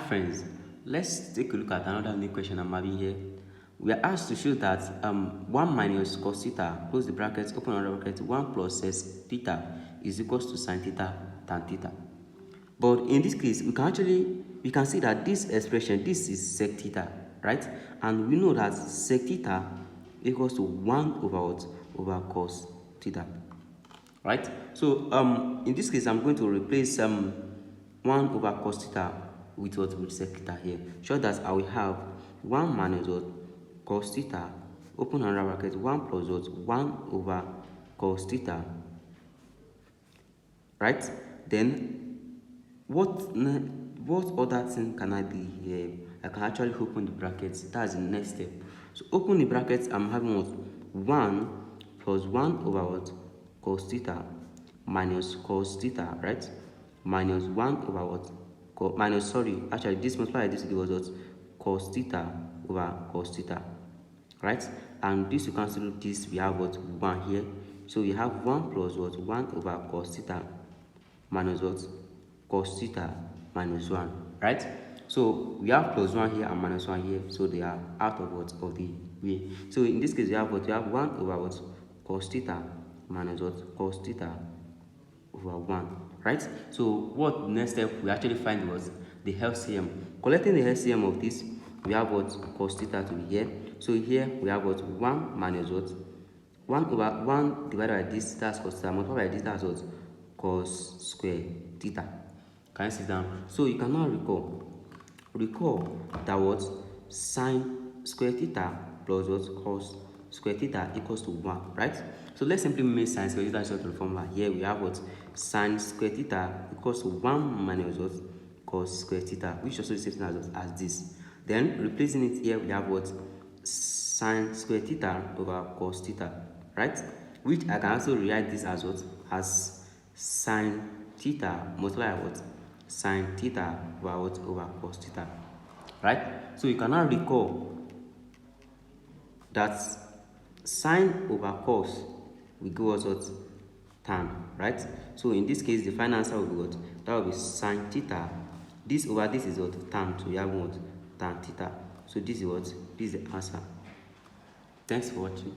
Friends, let's take a look at another new question I'm having here. We are asked to show that 1 minus cos theta, close the brackets, open another bracket, 1 plus sec theta is equals to sin theta tan theta. But in this case, we can see that this expression, this is sec theta, right? And we know that sec theta equals to 1 over what? Over cos theta, right? So in this case, I'm going to replace 1 over cos theta with what? With sec theta here. Show that I will have 1 minus what? Cos theta, open another bracket, 1 plus what? 1 over cos theta, right? Then what other thing can I do here? I can actually open the brackets. That's the next step. So open the brackets, I'm having what? 1 plus 1 over what? Cos theta minus cos theta, right? Minus 1 over what? Actually this multiplied this was what? Cos theta over cos theta, right? And this you cancel this, we have what? 1 here. So we have 1 plus what? 1 over cos theta minus what? Cos theta minus 1, right? So we have plus 1 here and minus 1 here, so they are out of what? Of the way. So in this case, we have what? We have 1 over what? Cos theta minus what? Cos theta over 1, right? So what next step we actually find was the LCM. Collecting the LCM of this, we have what? Cos theta to be here. So here we have what? 1 minus what? 1 over 1 divided by this, that's cos theta, multiplied by this, that's what? Cos square theta. Can you see down? So you can now recall that what? Sin square theta plus what? Cos square theta equals to 1, right? So let's simply make sin square theta short to the formula. Here we have what? Sin square theta equals to 1 minus what? Cos square theta, which also is the same as this. Then replacing it here, we have what? Sin square theta over cos theta, right? Which I can also rewrite this as what? As sin theta multiplied what? Sin theta over what? Over cos theta, right? So you can now recall that sin over cos will give us what? Tan, right? So in this case, the final answer will be what? That will be sin theta. This over this is what? Tan. So we have what? Tan theta. So this is what? This is the answer. Thanks for watching.